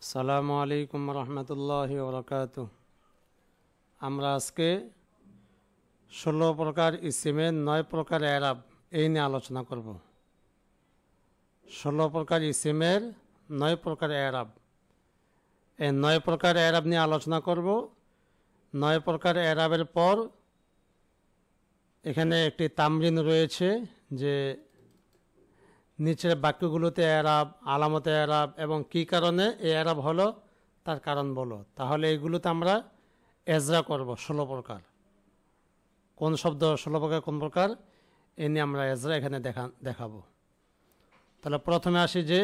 আসসালামু আলাইকুম রহমতুল্লাহি ওবরাকাতুহু। আমরা আজকে 16 প্রকার ইসিমের 9 প্রকার এরাব এই নিয়ে আলোচনা করব। 16 প্রকার ইসিমের 9 প্রকার এরাব, এই 9 প্রকার এরাব নিয়ে আলোচনা করব। 9 প্রকার এরাবের পর এখানে একটি তামরিন রয়েছে যে নিচের বাক্যগুলোতে এরাব, আলামতে এরাব এবং কী কারণে এই এরাব হলো তার কারণ বলো। তাহলে এগুলোতে আমরা এজরা করব 16 প্রকার। কোন শব্দ 16 প্রকার কোন প্রকার এ নিয়ে আমরা এজরা এখানে দেখাবো। তাহলে প্রথমে আসি যে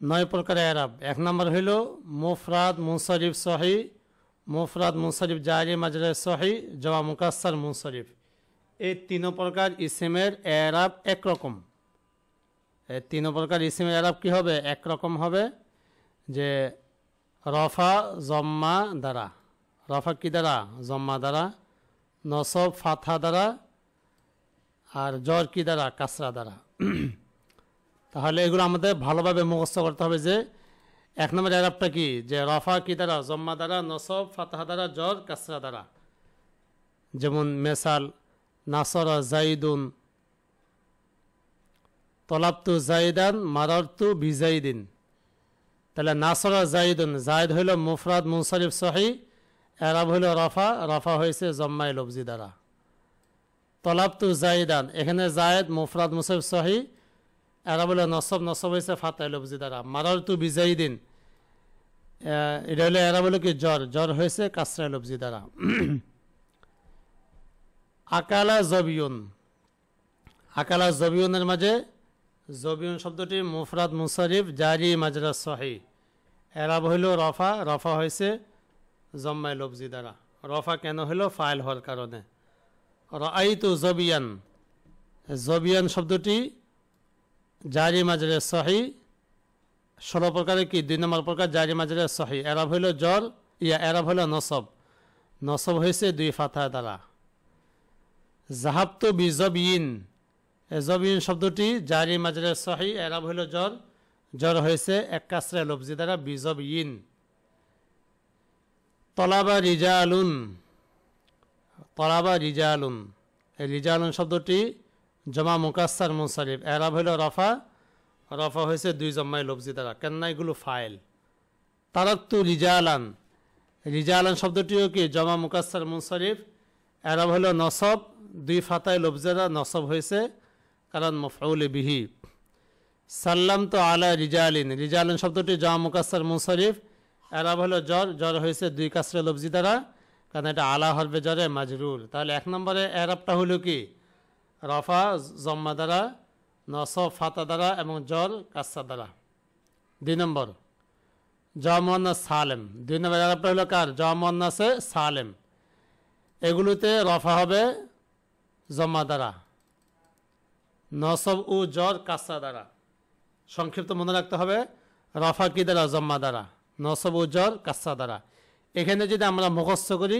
9 প্রকার এরাব। 1 নম্বর হইল মুফরাদ মুনসারিফ সহি, মুফরাদ মুনসারিফ জারি মাজরা সহি, জমা মুকাসসার মুনসারিফ। এই 3 প্রকার ইসিমের এরাব একরকম। এই 3 প্রকার ইসিমের এরাব কী হবে? একরকম হবে যে রফা জম্মা দ্বারা, রফা কি দ্বারা? জম্মা দ্বারা, নসব ফাথা দ্বারা, আর জর কি দ্বারা? কাসরা দ্বারা। তাহলে এগুলো আমাদের ভালোভাবে মুখস্থ করতে হবে যে 1 নম্বর এরাবটা কি, যে রফা কি দ্বারা? জম্মা দ্বারা, নসব ফাথা দ্বারা, জর কাসরা দ্বারা। যেমন মেসাল নাসরা জাইদুন, তলাবতু জাইদান, মারারতু বিজাইদিন। তাহলে নাসরা জাইদুন, জায়দ হইল মুফরাদ মুনসারিফ সহি, এরাব হইল রফা, রফা হয়েছে জম্মাই লফজি দ্বারা। তলাবতু জাইদান, এখানে জায়দ মুফরাদ মুনসারিফ সহি, এরাব হইল নসব, নসব হয়েছে ফাতাই লফজি দ্বারা। মারারতু বিজাইদিন, এটা হলো এরাব হইল কি? জ্বর, জ্বর হয়েছে কাসরাই লফজি দ্বারা। আকালা জবিউন, আকালা জবিউনের মাঝে জবিউন শব্দটি মুফরাদ মুনসারিফ জারি মাজরা সহি, এরাব হইল রফা, রফা হয়েছে জম্মাই লফজি দ্বারা। রফা কেন হইল? ফাইল হওয়ার কারণে। রাআইতু জবিয়ান, জবিয়ান শব্দটি জারি মাজরা সহি, 16 প্রকারে কি 2 নম্বর প্রকার জারি মাজরা সহি, এরাব হইল জ্বর, এরাব হইল নসব, নসব হয়েছে 2 ফাথা দ্বারা। জাহাবতু বিজবিয়িন, জবিয়িন শব্দটি জারি মাজরা সহি, এরাব হইল জ্বর, জ্বর হয়েছে 1 কাসরা লফজি দ্বারা বিজবিয়িন। তলাবা রিজালুন, তলাবা রিজালুন, এই রিজালুন শব্দটি জমা মুকাসসার মুনসারিফ, এরাব হইল রফা, রফা হয়েছে 2 জম্মাই লফজি দ্বারা। কেননা এগুলো ফাইল। তারাক্তু রিজালান, রিজালান শব্দটিও কি জমা মুকাসসার মুনসারিফ, এরাব হইল নসব, 2 ফাতায় লফজি দ্বারা নসব হয়েছে কারণ মফউল বিহি। সাল্লাম তো আলা রিজালিন, রিজালিন শব্দটি জমা মুকাসসার মুনসারিফ, এরাব হলো জ্বর, জ্বর হয়েছে 2 কাসরা লফজি দ্বারা কারণ এটা আলা হরফে জ্বরে মাজরুর। তাহলে 1 নম্বরে এরাবটা হলো কি? রফা জম্মা দ্বারা, নসব ফাতা দ্বারা এবং জ্বর কাসরা দ্বারা। 2 নম্বর জমা মুয়ান্নাস সালেম, 2 নম্বর এরাবটা হলো কার? জমা মুয়ান্নাসে সালেম। এগুলোতে রফা হবে জম্মা দ্বারা, নসব ও জ্বর কাসরা দ্বারা। সংক্ষিপ্ত মনে রাখতে হবে, রফা কি দ্বারা? জম্মা দ্বারা, নসব ও জ্বর কাসরা দ্বারা। এখানে যদি আমরা মুখস্থ করি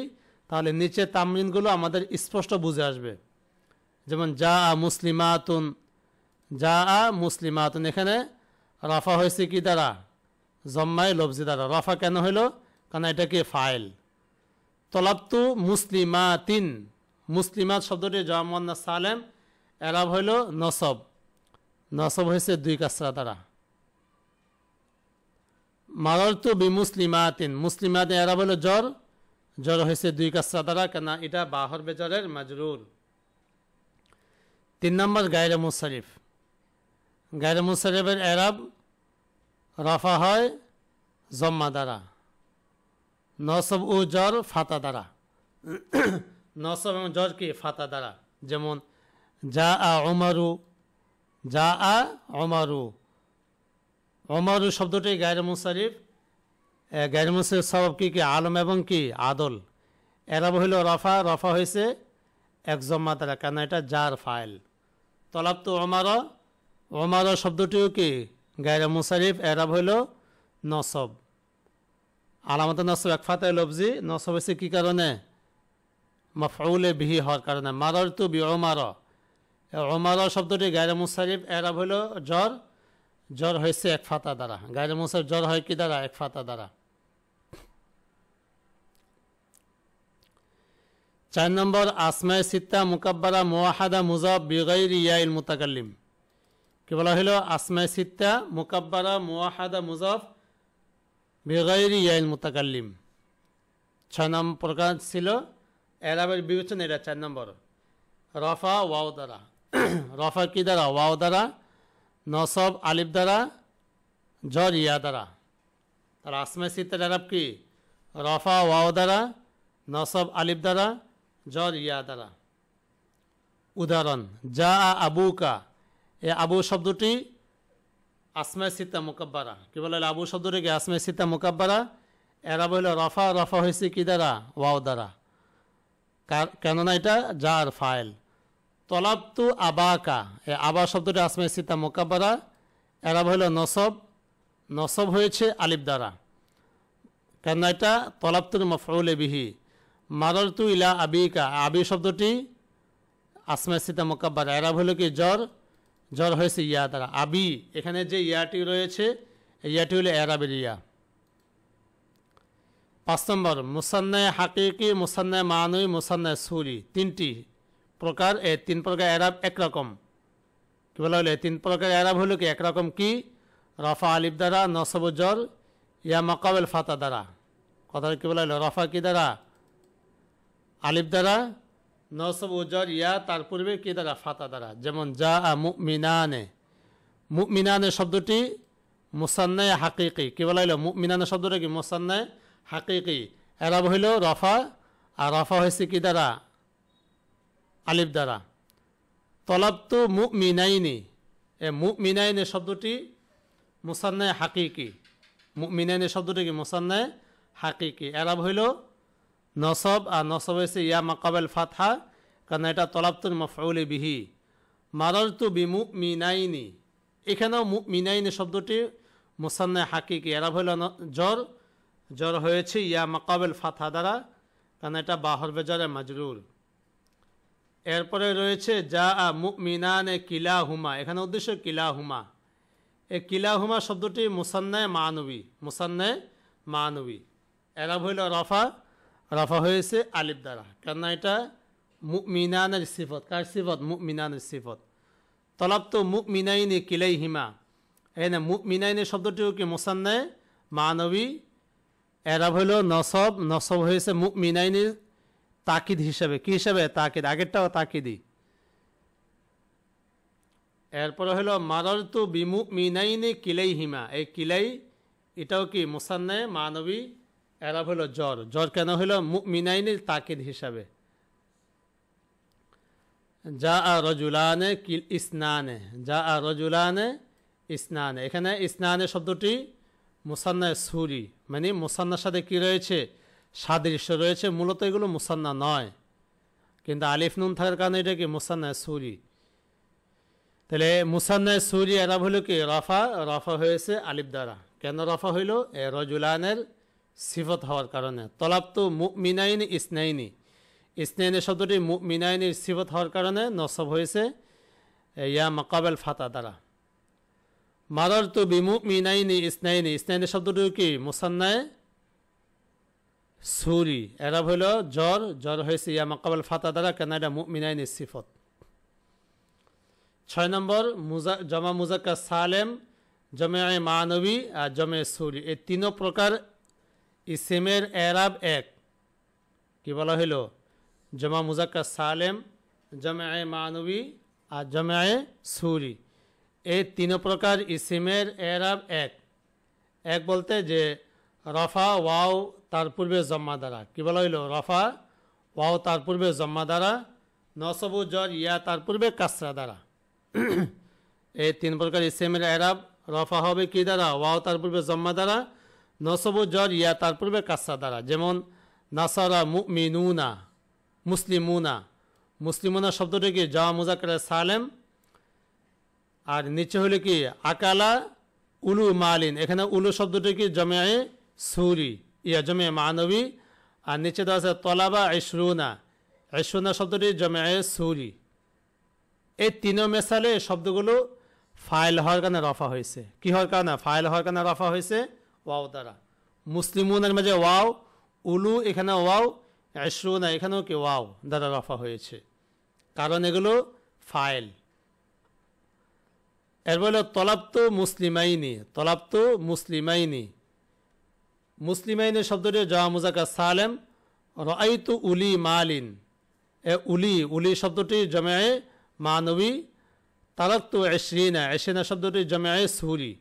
তাহলে নিচে তামরিনগুলো আমাদের স্পষ্ট বুঝে আসবে। যেমন যা আ মুসলিমাতুন, যা আ মুসলিমাতুন, এখানে রফা হয়েছে কি দ্বারা? জম্মাই লফজি দ্বারা। রফা কেন হইল? কারণ এটা কি? ফাইল। তলাবতু মুসলিমাতিন, মুসলিমাত শব্দটি জমা মুয়ান্নাস সালেম, এরাব হইল নসব, নসব হয়েছে 2 কাসরা দ্বারা। মারারতু বিমুসলিমাতিন, মুসলিমাত এরাব হইল জ্বর, জ্বর হয়েছে 2 কাসরা দ্বারা কেন এটা বাহর বেজরের মাজরুর। 3 নম্বর গায়রে মুনসারিফ, গায়রে মুনসারিফের এরাব রফা হয় জম্মা দ্বারা, নসব ও জ্বর ফাতা দ্বারা। নসব এবং জ্বর কি? ফাতা দ্বারা। যেমন যা আ ওমারু, যা আ ওমারু, ওমারু শব্দটি গায়রে মুনসারিফ, গায়রে মুনসারিফ সবাব কি? কি আলম এবং কি? আদল। এরাব হইল রফা, রফা হয়েছে 1 জম্মা দ্বারা কেন এটা জার ফাইল। তলাবতু ওমার, ওমার শব্দটিও কি? গায়রে মুনসারিফ, এরাব হইল নসব, আলামত নসব 1 ফাতায় লফজি, নসব হয়েছে কি কারণে? মফউলে বিহি হওয়ার কারণে। মারারতু বি ওমার, ওমার শব্দটি গায়রে মুনসারিফ, এরাব হইল জ্বর, জ্বর হয়েছে এক ফাতা দ্বারা। গায়রে মুনসারিফ জ্বর হয় কি দ্বারা? এক ফাতা দ্বারা। 4 নম্বর আসমায়ে সিত্তা মুকাব্বারা মুওয়াহাদা মুযাফ বিগাইরি ইয়াইল মুতাকাল্লিম। কি বলা হলো? আসমায়ে সিত্তা মুকাব্বারা মুওয়াহাদা মুযাফ বিগাইরি ইয়াইল মুতাকাল্লিম। 6 নম্বর প্রকার ছিল এরাবের বিবেচনা, এটা 4 নম্বর। রফা ওয়াও দ্বারা। রফা কি দ্বারা? ওয়াও দ্বারা। নসব আলিফ দ্বারা। জর ইয়া দ্বারা। তার আসমায়ে সিত্তার এরাব কি? রফা ওয়াও দ্বারা, নসব আলিফ দ্বারা, জর ইয়া দ্বারা। উদাহরণ, যা আবুকা, এ আবু শব্দটি আসমায়ে সিত্তা মুকাব্বারা। কি বলে? আবু শব্দটি কি আসমায়ে সিত্তা মুকাব্বারা। এরাব হইল রফা। রফা হয়েছে কি দ্বারা? ওয়াও দ্বারা। কেননা এটা যার ফাইল। তলাবতু আবাকা, এ আবা শব্দটি আসমায়ে সিত্তা মুকাব্বারা। এরাব হইল নসব। নসব হয়েছে আলিফ দ্বারা, কেননা এটা তলাবতুর মফউলে বিহি। মাররতু ইলা আবিকা, আবি শব্দটি আসমায়ে সিত্তা মুকাব্বারা। এরাব হলো কি? জর। জর হয়েছে ইয়া দ্বারা। আবি, এখানে যে ইয়াটি রয়েছে এই ইয়াটি হলো এরাবের ইয়া। 5 নম্বর মুসান্নায়ে হাকিকি, মুসান্নায়ে মানবী, মুসান্নায়ে সুরি। 3টি প্রকার। এই 3 প্রকার এরাব একরকম। কি বলা হলো? 3 প্রকার এরাব হলো কি একরকম? কি? রফা আলিফ দ্বারা, নসব জর, ইয়া মাকাবেল ফাতা দ্বারা। কথা কি বলা হলো? রফা কি দ্বারা? আলিফ দ্বারা, নসব জর ইয়া তার পূর্বে কি দ্বারা? ফাতা দ্বারা। যেমন যা মুমিনানে। মুমিনানে শব্দটি মুসান্নায়ে হাকিকি। কি বলা হলো? মুমিনানে শব্দটা কি? মুসান্নায়ে হাকিকি। এরাব হইল রফা, আর রফা হয়েছে কি দ্বারা? আলিফ দ্বারা। তলাবতু মুমিনাইনি, এ মুমিনাইনি শব্দটি মুসান্নায়ে হাকিকি। মুমিনাইনি শব্দটি কি? মুসান্নায়ে হাকিকি। এরাব হইল নসব, আর নসব হয়েছে ইয়া মাকাবেল ফাতহা, কারণ এটা তলাবতুল মফউলে বিহি। মাররতু বিমুমিনাইনি, এখানেও মুমিনাইনি শব্দটি মুসান্নায়ে হাকিকি। এরাব হইল জর। জর হয়েছে ইয়া মাকাবেল ফাতহা দ্বারা, কারণ এটা বা হরফে জরে মাজরুর। এরপরে রয়েছে যা মুমিনানে কিলাহুমা, এখানে উদ্দেশ্য কিলাহুমা। এই কিলাহুমা শব্দটি মুসান্নায়ে মানবী। মুসান্নায়ে মানবী। এরাব হইল রফা। রফা হয়েছে আলিফ দ্বারা, কেন এটা মুমিনানের সিফত। কার সিফত? মুমিনানের সিফত। তলাবতু মুমিনাইনি কিলাইহিমা, এখানে মুমিনাইনি শব্দটিও কি? মুসান্নায়ে মানবী। এরাব হইল নসব। নসব হয়েছে মুমিনাইনির তাকিদ হিসাবে। কি হিসাবে? তাকিদ। আগেরটাও তাকিদি। এরপরে হলো মাররতু বিমুমিনাইনি কিলাইহিমা, এই কিলাই এটাও কি? মুসান্নায়ে মানবী। এরাব হলো জর। জর কেন হইল? মুমিনাইনির তাকিদ হিসাবে। যা রজুলানে কিল ইসনানে, যা রজুলানে ইসনানে, এখানে ইসনানে শব্দটি মুসান্নায়ে সুরি, মানে মুসান্নার সাথে কি রয়েছে? সাদৃশ্য রয়েছে। মূলত এগুলো মুসান্না নয়, কিন্তু আলিফ নুন থাকার কারণে এটা কি? মুসান্নায়ে সুরি। তাহলে মুসান্নায়ে সুরি এরাব হলো কি? রফা। রফা হয়েছে আলিফ দ্বারা। কেন রফা হইল? এ রজুলানের সিফত হওয়ার কারণে। তলাবতু মুমিনাইনি ইসনাইনি, ইসনাইনি শব্দটি মুমিনাইনির সিফত হওয়ার কারণে নসব হয়েছে ইয়া মাকাবেল ফাতা দ্বারা। মাররতু বিমুমিনাইনি ইসনাইনি, ইসনাইনি শব্দটি কি? মুসান্নায়ে সুরি। এরাব হইল জর। জর হয়েছে ইয়া মাকাবেল ফাতা দ্বারা, কেন এটা মুমিনাইনির সিফত। 6 নম্বর জমা মুজাক্কার সালেম, জমে মানবী আর জমে সুরি। এই 3 প্রকার ইসমের এরাব এক। কি বলা হইল? জমা মুজাক্কার সালেম, জমে মানবী আর জমে সুরি। এই 3 প্রকার ইসমের এরাব এক। এক বলতে যে রফা ওয়াও তার পূর্বে জম্মা দ্বারা। কি বলা হইল? রফা ওয়াও তার পূর্বে জম্মা দ্বারা, নসব জর ইয়া তার পূর্বে কাসরা দ্বারা। এই 3 প্রকার ইসমের এরাব রফা হবে কি দ্বারা? ওয়াও তার পূর্বে জম্মা দ্বারা, নসব জর ইয়া তার পূর্বে কাসরা দ্বারা। যেমন নাসারা মুমিনুনা, মুসলিমুনা। মুসলিমুনা শব্দটি কি? জমা মুজাক্কার সালেম, আর নিচে হলো কি? আকালা উলু মালিন, এখানে উলু শব্দটি কি? জমে সুরি ইয়া জমে মানবী, আর নিচে দেওয়া আছে তলাবা ইশরুনা। ইশরুনা শব্দটি জমে সুরি। এই 3 মেসালে শব্দগুলো ফাইল হওয়ার কারণে রফা হয়েছে। কি হওয়ার কারণে? ফাইল হওয়ার কারণে রফা হয়েছে ওয়াও দ্বারা। মুসলিমুনের মাঝে ওয়াও, উলু এখানে ওয়াও, ইশরুনা এখানেও কি ওয়াও দ্বারা রফা হয়েছে, কারণ এগুলো ফাইল। এর বলে তলাবতু মুসলিমাইনি, তলাবতু মুসলিমাইনি, মুসলিমাইনি শব্দটি জমা মুজাক্কার সালেম। রাআইতু উলি মালিন, এ উলি, উলি শব্দটি জমায়ে মানবী। তারাকতু ইশরিনা, ইশরিনা শব্দটি জমায়ে সুরি।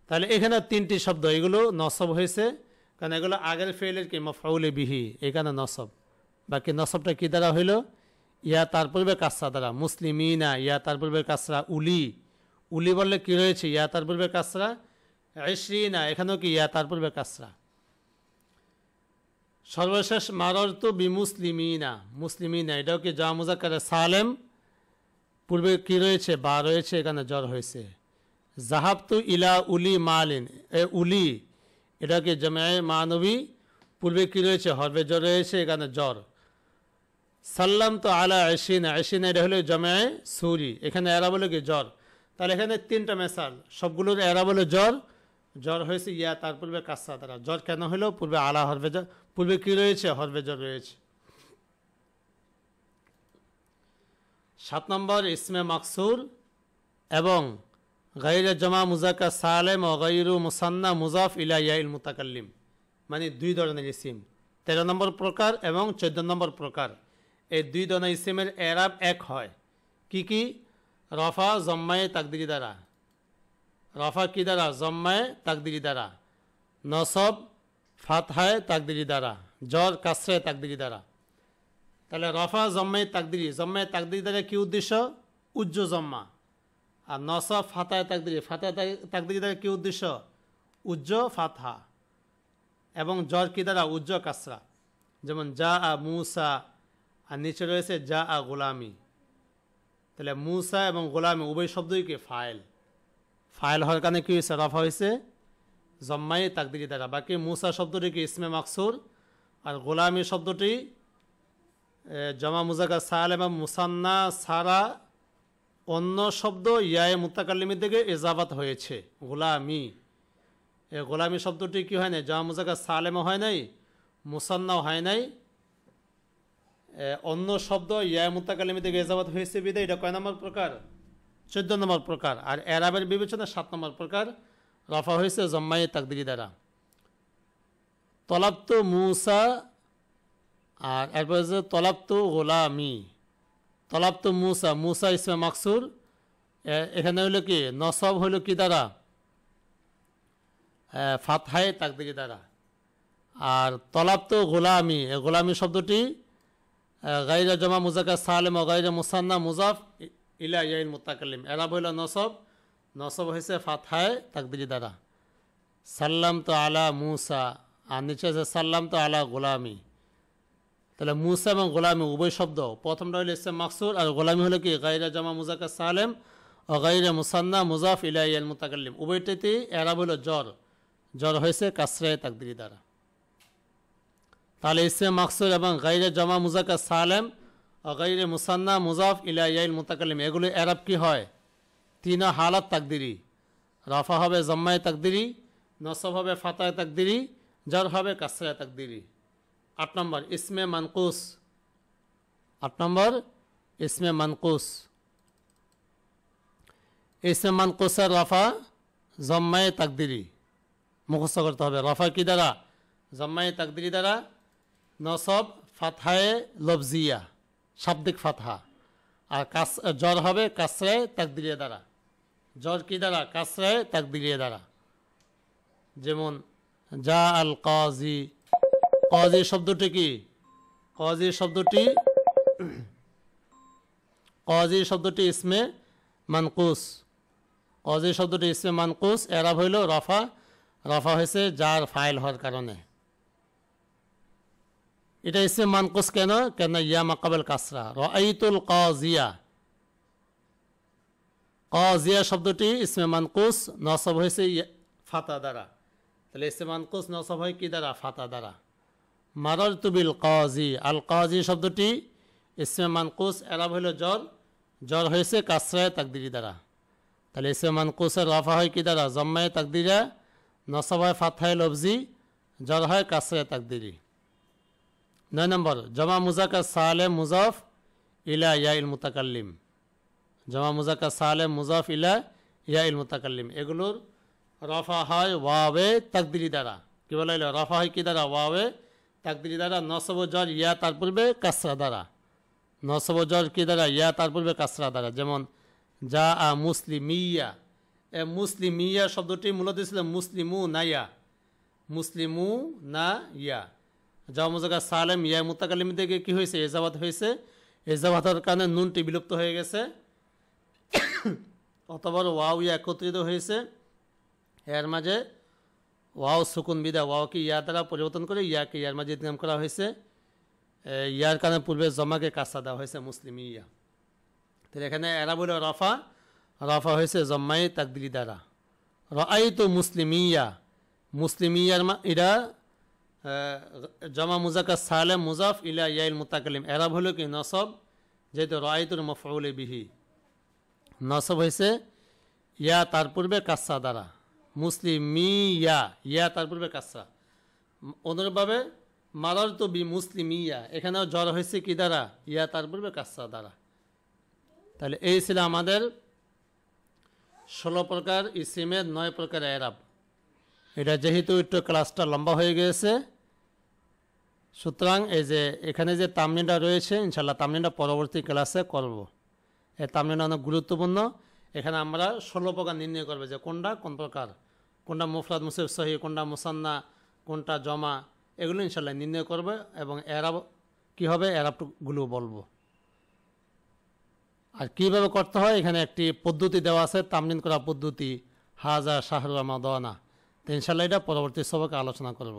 তাহলে এখানে তিনটি শব্দ, এগুলো নসব হয়েছে কারণ এগুলো আগের ফেলের কি মফউলে বিহি, এখানে নসব। বাকি নসবটা কি দ্বারা হইল? ইয়া তার পূর্বে কাসরা দ্বারা। মুসলিমিনা, ইয়া তার পূর্বে কাসরা। উলি, উলি বললে কি রয়েছে? ইয়া তার পূর্বে কাসরা। ইশরিনা, এখানেও কি ইয়া তার পূর্বে কাসরা। সর্বশেষ মাররতু বিমুসলিমিনা, মুসলিমিনা এটাও কি জমা মুজাক্কার সালেম, পূর্বে কি রয়েছে? বা রয়েছে, এখানে জ্বর হয়েছে। জাহাবতু ইলা উলি মালিন, এ উলি এটা কি জমায়ে মানবী, পূর্বে কি রয়েছে? হরফে জ্বর রয়েছে, এখানে জ্বর। সাল্লাম তো আলা আশিনা, আশিনা এটা হলো জমায়ে সুরি, এখানে এরা বলে কি জ্বর। তাহলে এখানে তিনটা মেসাল, সবগুলোর এরা বলে জ্বর, জ্বর হয়েছে ইয়া তার পূর্বে কাসরা দ্বারা। জ্বর কেন হলো? পূর্বে আলা হরফে জ্বর, পূর্বে কি রয়েছে? হরফে জ্বর রয়েছে। 7 নম্বর ইসমে মাকসুর এবং গায়রে জমা মুজাক্কার সালেম ও গায়রু মুসান্না মুজাফ ইলা ইয়াইল মুতাকাল্লিম, মানে দুই ধরনের ইসিম। 13 নম্বর প্রকার এবং 14 নম্বর প্রকার, এই দুই ধরনের ইসিমের এরাব এক হয়। কি কি? রফা জম্মায়ে তাকদিরি দ্বারা, রফা কি দ্বারা? জম্মায়ে তাকদিরি দ্বারা। নসব ফাতহায়ে তাকদিরি দ্বারা। জ্বর কাসরায়ে তাকদিরি দ্বারা। তাহলে রফা জম্মায়ে তাকদিরি, জম্মায়ে তাকদিরি দ্বারা কি উদ্দেশ্য? উজ্জ জম্মা। আর নসব ফাতায় তাকদিরি, ফাতায় তাকদিরি দ্বারা কি উদ্দেশ্য? উজ্জ ফাতহা। এবং জ্বর কি দ্বারা? উজ্জ কাসরা। যেমন জা আ মুসা, আর নিচে রয়েছে জা আ গোলামি। তাহলে মুসা এবং গোলামি উভয় শব্দই কি ফাইল। ফাইল হওয়ার কারণে কি হয়েছে? রফা হয়েছে জম্মায়ে তাকদিরি দ্বারা। বাকি মুসা শব্দটি কি ইসমে মাকসুর, আর গোলামি শব্দটি জমা মুজাক্কার সালেম এবং মুসান্না সারা অন্য শব্দ ইয়ায়ে মুতাকাল্লিমের দিকে ইজাফাত হয়েছে। গোলামি, এই গোলামি শব্দটি কি হয় নাই? জমা মুজাক্কার সালেমও হয় নাই, মুসান্নাও হয় নাই, অন্য শব্দ ইয়ায়ে মুতাকাল্লিমের দিকে ইজাফাত হয়েছে বিধায় এটা কয় নম্বর প্রকার? 14 নম্বর প্রকার। আর এরাবের বিবেচনা 7 নম্বর প্রকার, রফা হয়েছে জম্মায়ে তাকদিরি দ্বারা। তলাবতু মুসা, আর এরপর হচ্ছে তলাবতু গোলামি। তলাবতু মুসা, মুসা ইসমে মাকসুর, এখানে হইল কি? নসব হইল কি দ্বারা? ফাতহায়ে তাকদিরি দ্বারা। আর তলাবতু গোলামি, গোলামি শব্দটি গায়রে জমা মুজাক্কার সালেম ও গায়রে মুসান্না মুজাফ ইলা ইয়াইল মুতাকাল্লিম, এরাব হইল নসব, নসব হয়েছে ফাতহায়ে তাকদিরি দ্বারা। সাল্লাম তো আলা মুসা, আর নিচে আছে সাল্লাম তো আলা গোলামি। তাহলে মুসা এবং গোলামি উভয় শব্দ, প্রথমটা হলো ইসম মাকসুর, আর গোলামি হলো কি? গায়রে জামা মুজাক্কার সালেম ও গায়রে মুসান্না মুজাফ ইলা ইয়াইল মুতাকাল্লিম, উভয়টাতেই এরাব হলো জ্বর, জ্বর হয়েছে কাসরায়ে তাকদিরি দ্বারা। তাহলে ইসম মাকসুর এবং গায়রে জামা মুজাক্কার সালেম ও গায়রে মুসান্না মুজাফ ইলা ইয়াইল মুতাকাল্লিম, এগুলো এরাব কি হয়? 3 হালাত তাকদিরি। রফা হবে জম্মায়ে তাকদিরি, নসব হবে ফাতায়ে তাকদিরি, জ্বর হবে কাসরায়ে তাকদিরি। 8 নম্বর ইসমে মানকুস। 8 নম্বর ইসমে মানকুস। ইসমে মানকুসের রফা জম্মায়ে তাকদিরি, মুখস্থ করতে হবে। রফা কি দ্বারা? জম্মায়ে তাকদিরি দ্বারা। নসব ফাতহায়ে লফজিয়া, শাব্দিক ফাতহা। আর জ্বর হবে কাসরায়ে তাকদিরিয়া দ্বারা। জ্বর কি দ্বারা? কাসরায়ে তাকদিরিয়া দ্বারা। যেমন জা আল কাজী, কাজী শব্দটি কি? কাজী শব্দটি, কাজী শব্দটি ইসমে মানকুস। কাজী শব্দটি ইসমে মানকুস, এরাব হইল রফা, রফা হয়েছে যার ফাইল হওয়ার কারণে। এটা ইসমে মানকুস কেন? কেন ইয়া মাকাবেল কাসরা। রাআইতুল কাজিয়া, কাজিয়া শব্দটি ইসমে মানকুস, নসব হয়েছে ফাতা দ্বারা। তাহলে ইসমে মানকুস নসব হয় কি দ্বারা? ফাতা দ্বারা। মারারতু বিল কাজি, আল কাজি শব্দটি ইসমে মানকুস, এরাব হইল জ্বর, জ্বর হয়েছে কাসরায়ে তাকদিরি দ্বারা। তাহলে ইসমে মানকুসের রফা হয় কি দ্বারা? জম্মায়ে তাকদিরা, নসব হয় ফাতহায়ে লফজি, জর হয় কাসরায়ে তাকদিরি। 9 নম্বর, জমা মুজাক্কার সালেম মুজাফ ইলা ইয়াইল মুতাকাল্লিম। জমা মুজাক্কার সালেম মুজাফ ইলা ইয়াইল মুতাকাল্লিম, এগুলোর রফা হয় ওয়াবে তাকদিরি দ্বারা। কি বলা হলো? রফা হয় কি দ্বারা? ওয়াবে তাকদিরি দ্বারা। নসব জর ইয়া তার পূর্বে কাসরা দ্বারা। নসব জর কি দ্বারা? ইয়া তার পূর্বে কাসরা দ্বারা। যেমন যা আ মুসলিমিয়া, এ মুসলিমিয়া শব্দটি মূলত ছিল মুসলিমু না ইয়া, মুসলিমু না ইয়া। জমা মুজাক্কার সালেম ইয়া মুতাকাল্লিম থেকে কি হয়েছে? এজাবাত হয়েছে। এজাবাতের কারণে নুনটি বিলুপ্ত হয়ে গেছে, অতবার ওয়াও ইয়া একত্রিত হয়েছে। এর মাঝে ওয়াও সুকুন বিদা ওয়াওকে ইয়া দ্বারা পরিবর্তন করে ইয়াকে ইয়ার মাঝে ইদগাম করা হয়েছে। ইয়ার কারণে পূর্বে জমাকে কাসরা দেওয়া হয়েছে মুসলিমিয়া। তাহলে এখানে এরাব হলো রফা, রফা হয়েছে জম্মাই তাকদিরি দ্বারা। রাআইতু মুসলিমিয়া, মুসলিমিয়ার এরা জমা মুজাক্কার সালেম মুজাফ ইলা ইয়াইল মুতাকাল্লিম। এরাব হলো কি? নসব, যেহেতু রাআইতুর মাফউল বিহি, নসব হয়েছে ইয়া তার পূর্বে কাসরা দ্বারা। মুসলিমিয়া, ইয়া তার পূর্বে কাসরা। অনুরূপভাবে মারারতু বি মুসলিমিয়া, এখানেও জ্বর হয়েছে কি দ্বারা? ইয়া তার পূর্বে কাসরা দ্বারা। তাহলে এই ছিল আমাদের 16 প্রকার ইসিমের 9 প্রকার এরাব। এটা যেহেতু একটু ক্লাসটা লম্বা হয়ে গিয়েছে, সুতরাং এই যে এখানে যে তামরিনটা রয়েছে, ইনশাল্লাহ তামরিনটা পরবর্তী ক্লাসে করব। এই তামরিনটা অনেক গুরুত্বপূর্ণ। এখানে আমরা 16 প্রকার নির্ণয় করবে, যে কোনটা কোন প্রকার, কোনটা মুফরাদ মুসিফ সহি, কোনটা মুসান্না, কোনটা জমা, এগুলো ইনশাল্লাহ নির্ণয় করবে। এবং এরাব কী হবে, এরাবগুলো বলবো। আর কীভাবে করতে হয় এখানে একটি পদ্ধতি দেওয়া আছে, তামরিন করা পদ্ধতি, হাজা শাহরু রমাদানা। তো ইনশাল্লাহ এটা পরবর্তী সবকে আলোচনা করব।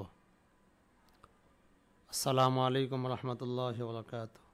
আসসালামু আলাইকুম রহমতুল্লাহি ওয়া বারাকাতুহু।